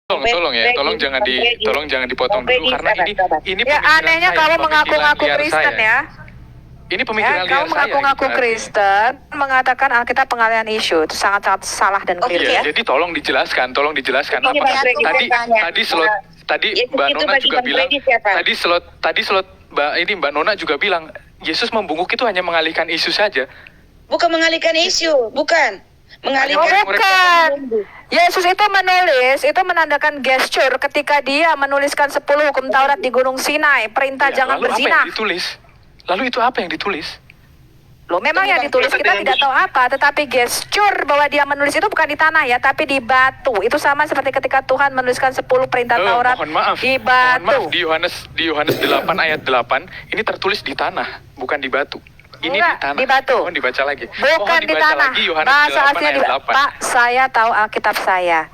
Tolong ya, tolong jangan dipotong dulu karena ini ya anehnya kamu mengaku-ngaku Kristen ya. Ini pemikiran liar kamu mengaku-ngaku Kristen, mengatakan Alkitab pengalihan isu itu sangat-sangat salah dan keliru ya. Jadi tolong dijelaskan. Tadi Mbak Nona juga bilang, Mbak Nona juga bilang Yesus membungkuk itu hanya mengalihkan isu saja. Bukan mengalihkan isu, bukan. Bukan. Yesus itu menulis, itu menandakan gesture ketika dia menuliskan 10 hukum Taurat di Gunung Sinai, perintah jangan berzina. Lalu itu apa yang ditulis? Loh, memang yang ditulis kita tidak tahu apa, tetapi gesture bahwa dia menulis itu bukan di tanah ya, tapi di batu. Itu sama seperti ketika Tuhan menuliskan 10 perintah Taurat di batu. Di Yohanes 8 ayat 8, ini tertulis di tanah, bukan di batu. Ini enggak, di tanah. di batu. Mohon dibaca lagi. Bukan di tanah. Bahasa aslinya di batu. Pak, saya tahu Alkitab saya.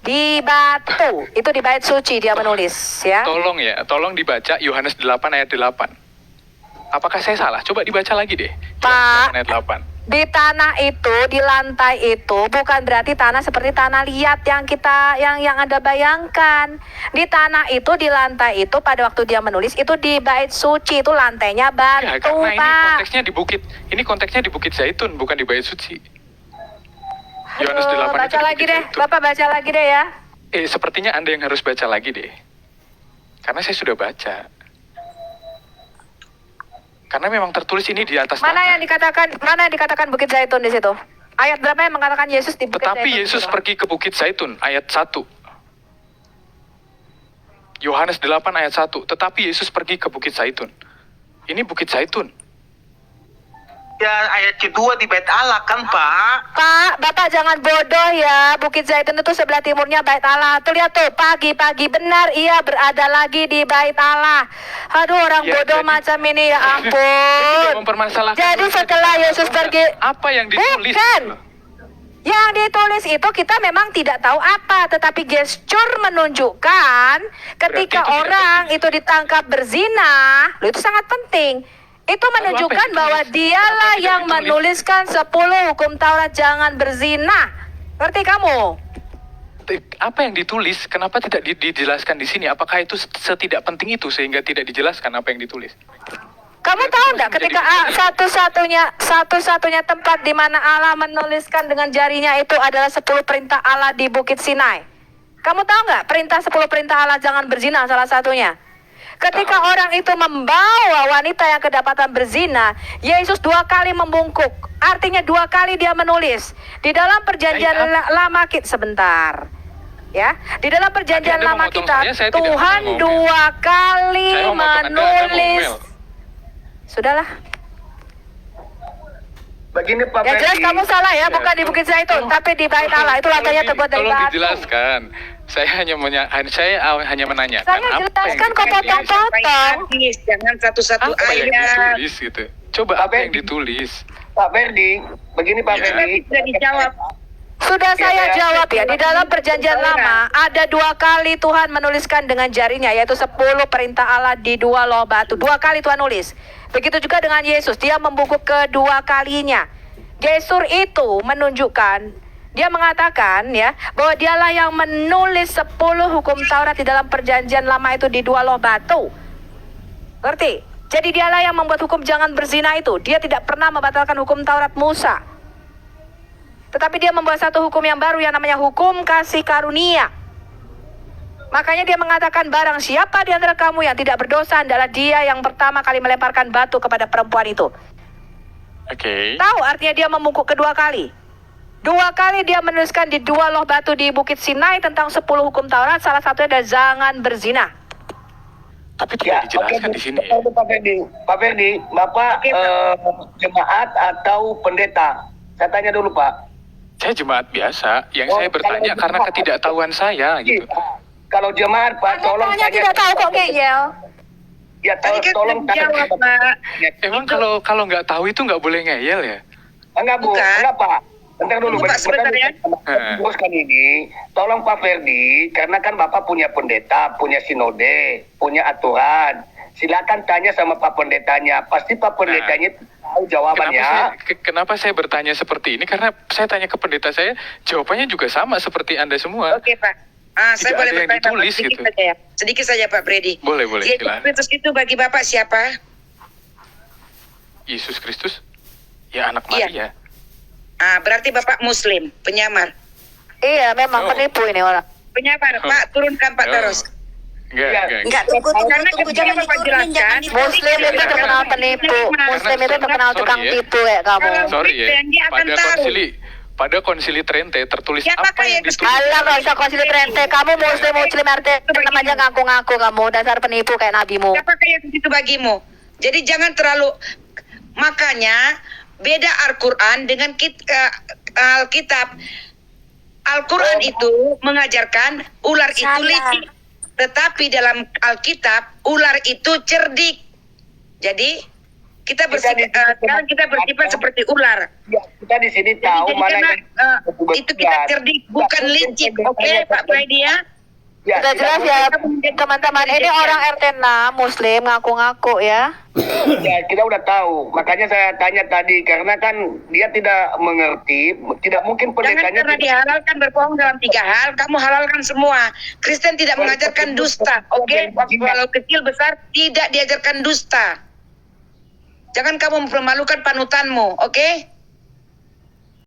Di batu. Itu di bait suci dia menulis ya. Tolong dibaca Yohanes 8 ayat 8. Apakah saya salah? Coba dibaca lagi deh. Pak, ayat 8. Di tanah itu, di lantai itu bukan berarti tanah seperti tanah liat yang Anda bayangkan. Di tanah itu, di lantai itu pada waktu dia menulis itu di bait suci, itu lantainya batu, ya, karena Pak. Ini konteksnya di Bukit Zaitun, bukan di bait suci. Yohanes 8 baca lagi deh, Bapak baca lagi deh ya. Sepertinya Anda yang harus baca lagi deh. Karena saya sudah baca. Karena memang tertulis ini di atas Mana tanah. yang dikatakan Bukit Zaitun di situ? Ayat berapa yang mengatakan Yesus di Bukit Zaitun? Tetapi Yesus pergi ke Bukit Zaitun, ayat 1. Yohanes 8 ayat 1. Tetapi Yesus pergi ke Bukit Zaitun. Ini Bukit Zaitun. Ya, ayat kedua di Bait Allah kan, Pak? Pak, Bapak jangan bodoh ya. Bukit Zaitun itu sebelah timurnya Bait Allah. Tuh lihat tuh, pagi-pagi benar ia berada lagi di Bait Allah. Aduh, orang bodoh macam ini ya ampun. Jadi setelah Yesus pergi, apa yang ditulis? Bukan. Yang ditulis itu kita memang tidak tahu apa, tetapi gesture menunjukkan ketika orang itu ditangkap berzina, itu sangat penting. Itu menunjukkan bahwa dialah yang menuliskan 10 hukum Taurat jangan berzina. Ngerti kamu? Apa yang ditulis? Kenapa tidak dijelaskan di sini? Apakah itu setidak penting itu sehingga tidak dijelaskan apa yang ditulis? Kamu tahu nggak ketika satu-satunya tempat di mana Allah menuliskan dengan jarinya itu adalah 10 perintah Allah di Bukit Sinai. Kamu tahu nggak perintah 10 perintah Allah jangan berzina salah satunya? Ketika orang itu membawa wanita yang kedapatan berzina, Yesus 2 kali membungkuk. Artinya 2 kali dia menulis. Di dalam perjanjian lama kita sebentar. Ya, di dalam perjanjian lama kita Tuhan 2 kali menulis. Sudahlah. Begini Pak Ya jelas kamu salah ya, bukan di Bukit Zaitun, tapi di Bait Allah. Itu lantainya terbuat dari batu. Tolong dijelaskan. Saya hanya menanyakan. Saya jelaskan kok potong-potong. Jangan satu-satu apa yang ayat. ditulis gitu. Coba apa yang ditulis? Pak Ferdi, begini Pak Ferdi. Sudah dijawab. Sudah saya jawab ya, di dalam perjanjian lama ada 2 kali Tuhan menuliskan dengan jarinya, yaitu 10 perintah Allah di 2 loh batu. 2 kali Tuhan nulis. Begitu juga dengan Yesus, dia membungkuk kedua kalinya. Gestur itu menunjukkan, dia mengatakan ya, bahwa dialah yang menulis 10 hukum Taurat di dalam perjanjian lama itu di 2 loh batu. Ngerti? Jadi dialah yang membuat hukum jangan berzina itu. Dia tidak pernah membatalkan hukum Taurat Musa. Tetapi dia membuat satu hukum yang baru yang namanya hukum kasih karunia. Makanya dia mengatakan barang siapa di antara kamu yang tidak berdosa adalah dia yang pertama kali melemparkan batu kepada perempuan itu. Oke. Tahu artinya dia membungkuk kedua kali. 2 kali dia menuliskan di 2 loh batu di Bukit Sinai tentang 10 hukum Taurat. Salah satunya adalah jangan berzina. Tapi tidak dijelaskan di sini. Pak Ferdi, Bapak jemaat atau pendeta? Saya tanya dulu Pak. Saya jemaat biasa. Yang saya bertanya karena ketidaktahuan saya gitu. Kalau jemaat Pak, tolong tanya tidak tahu kok ngeyel. Ya tolong jawab, Pak. Emang kalau nggak tahu itu nggak boleh ngeyel ya? Enggak Bu, enggak Pak. Bentar dulu, Pak, sebentar ya. Teruskan ini, tolong Pak Ferdi, karena kan Bapak punya pendeta, punya sinode, punya aturan. Silakan tanya sama Pak Pendetanya. Pasti Pak Pendetanya tahu jawabannya. Kenapa saya bertanya seperti ini? Karena saya tanya ke pendeta saya, jawabannya juga sama seperti Anda semua. Oke Pak. Saya Tidak boleh ada yang bertanya ditulis sedikit gitu. saja ya. Sedikit saja Pak Freddy. Boleh, Yesus silakan. Kristus itu bagi Bapak siapa? Yesus Kristus? Ya anak Iya. Maria. Berarti Bapak Muslim, penyamar. Iya, memang Oh. penipu ini orang. Penyamar, Pak, turunkan Pak Oh. terus. Enggak, tunggu, Karena tunggu, ketika jangan Bapak diturunin, jangan jelaskan, diturunin. Muslim itu terkenal penipu. Muslim itu terkenal tukang Sorry ya. tipu ya kamu. Sorry ya. Kristen, dia akan tahu. Pada konsili Trente tertulis Siapa apa yang yang ditulis? Alah, gak usah konsili Trente. Kamu Muslim RT 6 aja ngaku-ngaku kamu. Dasar penipu kayak nabimu. Siapakah Yesus itu bagimu? Jadi jangan terlalu, makanya beda Al-Quran dengan Alkitab. Al-Quran itu mengajarkan ular itu Salah. licik, tetapi dalam Alkitab ular itu cerdik. Jadi sekarang kita bersifat seperti ular. Ya, kita di sini Jadi tahu mana karena yang betul-betul itu kita benar. cerdik, bukan Ya, licik. mungkin Oke, Pak Freddy ya? Ya, Sudah jelas ya kita- teman-teman. Ini orang RT 6 Muslim ngaku-ngaku ya. Ya, kita udah tahu. Makanya saya tanya tadi karena kan dia tidak mengerti, tidak mungkin Jangan pendetanya karena dihalalkan berbohong dalam 3 hal, kamu halalkan semua. Kristen tidak mengajarkan dusta, oke? Walau kecil besar tidak diajarkan dusta. Jangan kamu mempermalukan panutanmu, oke?